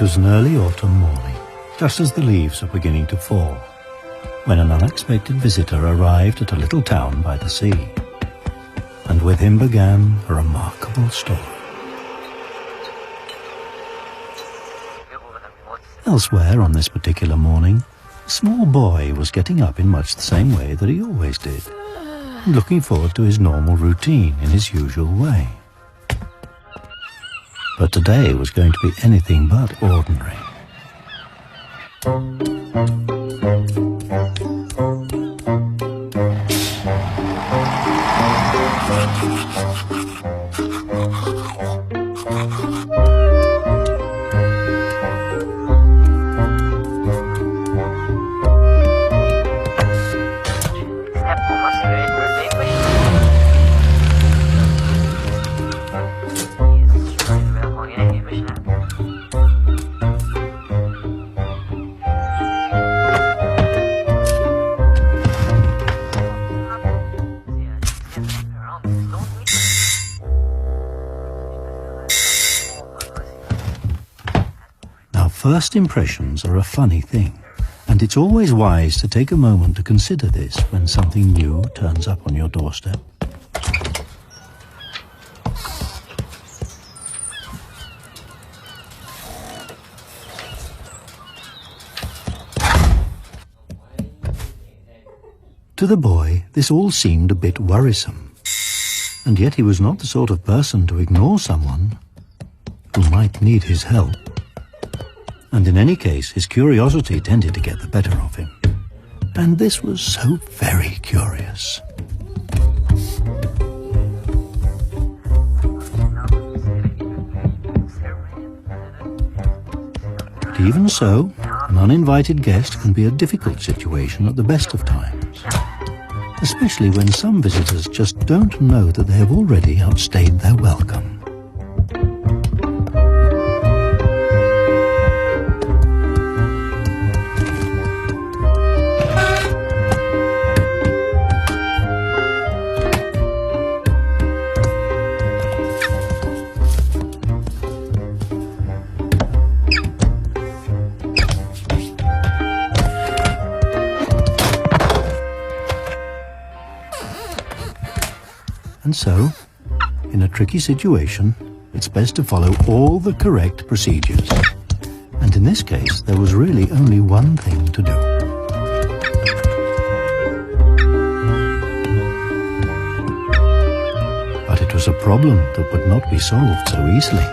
It was an early autumn morning, just as the leaves were beginning to fall, when an unexpected visitor arrived at a little town by the sea. And with him began a remarkable story. Elsewhere on this particular morning, a small boy was getting up in much the same way that he always did, and looking forward to his normal routine in his usual way. But today was going to be anything but ordinary. First impressions are a funny thing, and it's always wise to take a moment to consider this when something new turns up on your doorstep. To the boy, this all seemed a bit worrisome, and yet he was not the sort of person to ignore someone who might need his help. And in any case, his curiosity tended to get the better of him. And this was so very curious. But even so, an uninvited guest can be a difficult situation at the best of times. Especially when some visitors just don't know that they have already outstayed their welcome. And so, in a tricky situation, it's best to follow all the correct procedures. And in this case, there was really only one thing to do. But it was a problem that would not be solved so easily.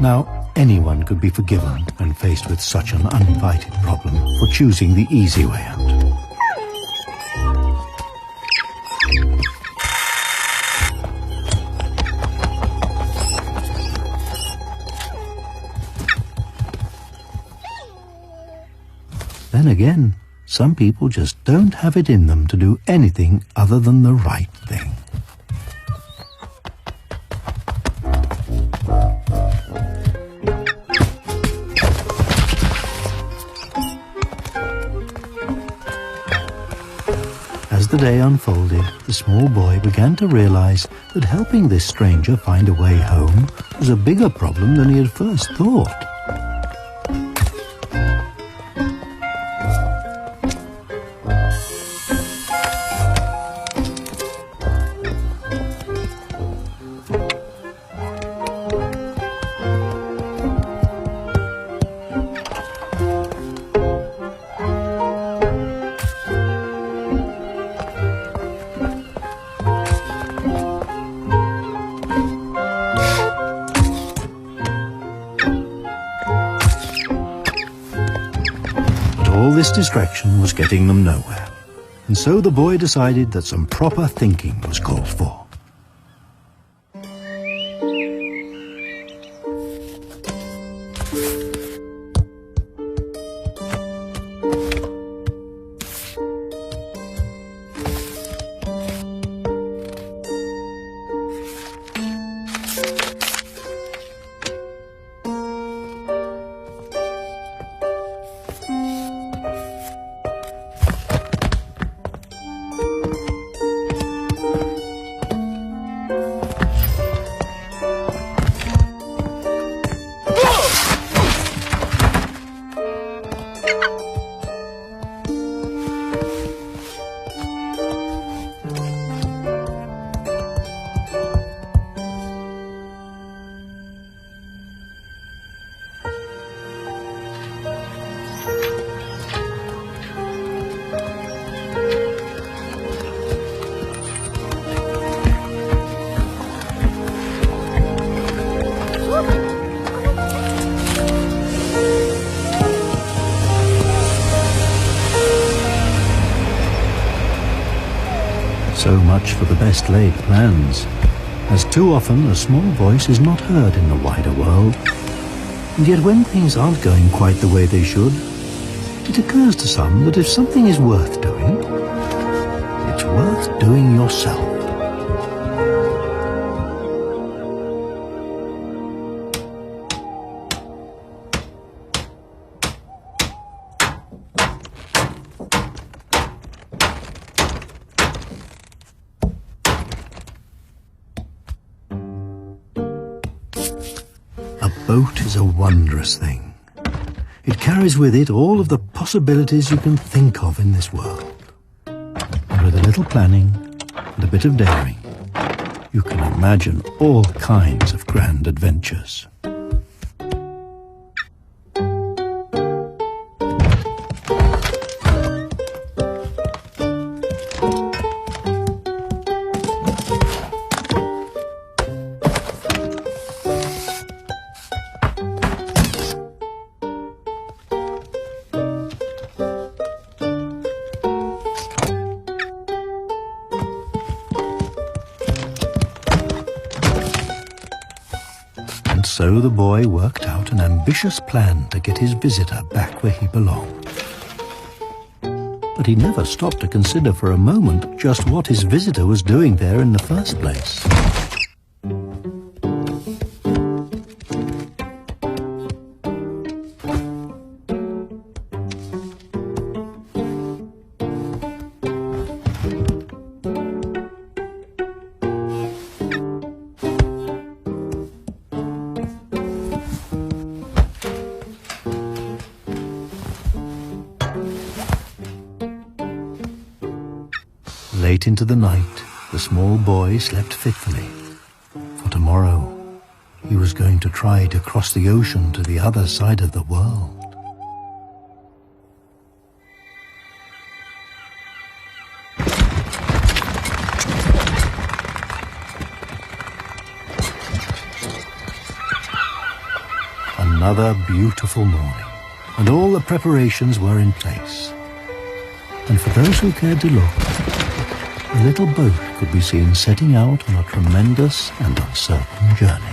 Now, anyone could be forgiven when faced with such an uninvited problem for choosing the easy way out. Then again, some people just don't have it in them to do anything other than the right thing. As As the day unfolded, the small boy began to realize that helping this stranger find a way home was a bigger problem than he had first thought. All this distraction was getting them nowhere, and so the boy decided that some proper thinking was called for. So much for the best laid plans, as too often a small voice is not heard in the wider world. And yet when things aren't going quite the way they should, it occurs to some that if something is worth doing, it's worth doing yourself. A boat is a wondrous thing. It carries with it all of the possibilities you can think of in this world. And with a little planning and a bit of daring, you can imagine all kinds of grand adventures. So the boy worked out an ambitious plan to get his visitor back where he belonged. But he never stopped to consider for a moment just what his visitor was doing there in the first place. Late into the night, the small boy slept fitfully, for tomorrow he was going to try to cross the ocean to the other side of the world. Another beautiful morning, and all the preparations were in place. And for those who cared to look, a little boat could be seen setting out on a tremendous and uncertain journey.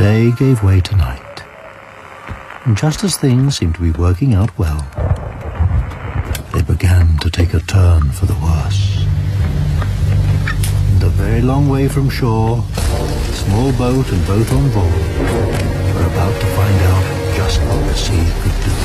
day gave way to night, and just as things seemed to be working out well, they began to take a turn for the worse. And a very long way from shore, a small boat and boat on board were about to find out just what the sea could do.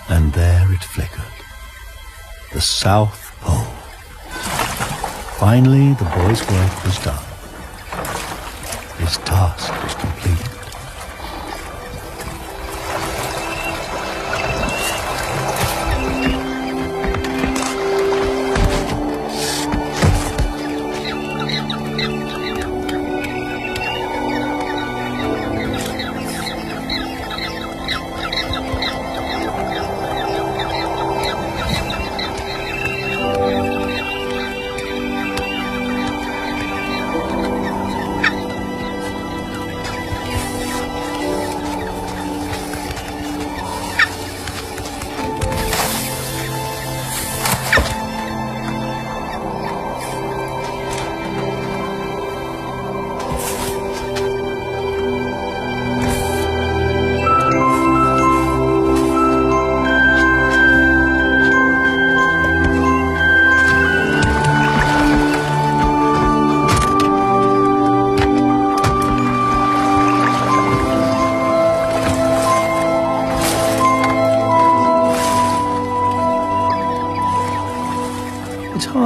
And there it flickered. The South Pole. Finally, the boy's work was done. His task was complete.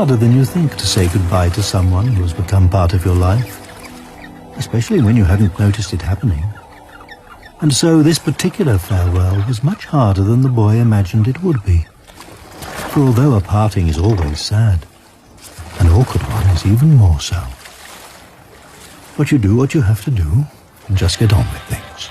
harder than you think to say goodbye to someone who has become part of your life, especially when you hadn't noticed it happening. And so this particular farewell was much harder than the boy imagined it would be. For although a parting is always sad, an awkward one is even more so. But you do what you have to do, and just get on with things.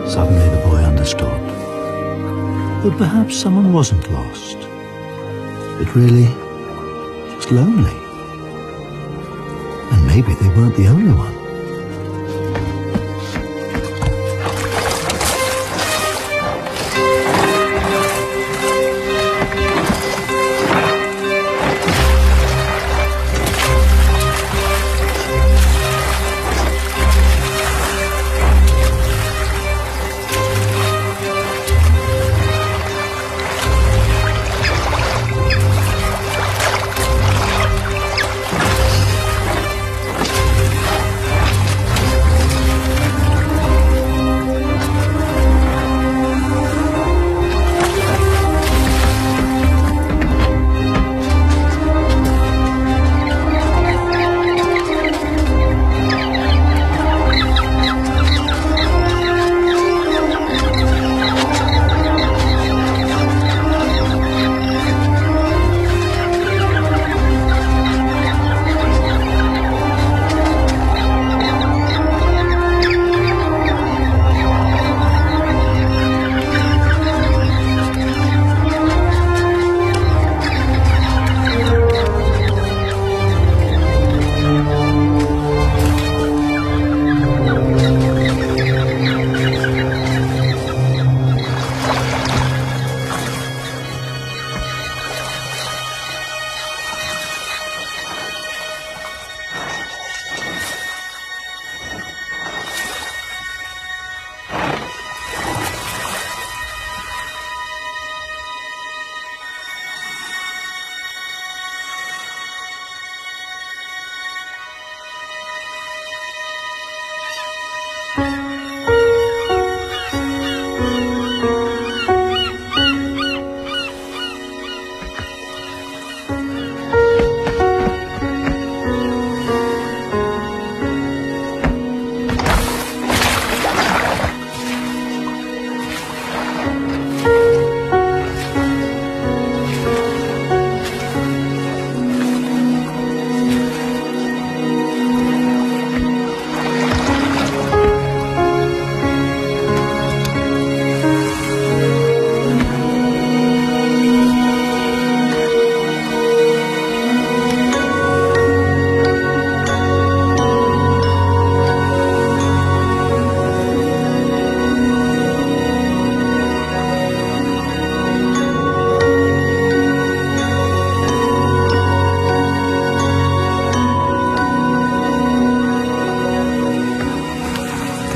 Suddenly the boy understood that perhaps someone wasn't lost, but really just lonely. And maybe they weren't the only one.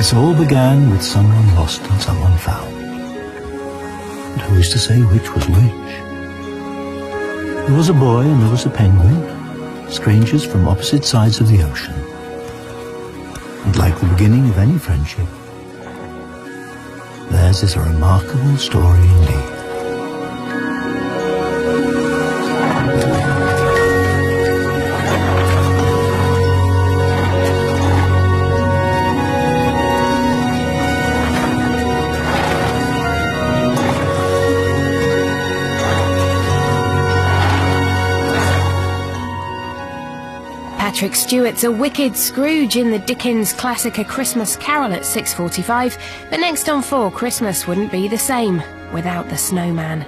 This all began with someone lost and someone found. And who is to say which was which? There was a boy and there was a penguin, strangers from opposite sides of the ocean. And like the beginning of any friendship, theirs is a remarkable story indeed. Patrick Stewart's a wicked Scrooge in the Dickens classic A Christmas Carol at 6:45, but next on 4, Christmas wouldn't be the same without the snowman.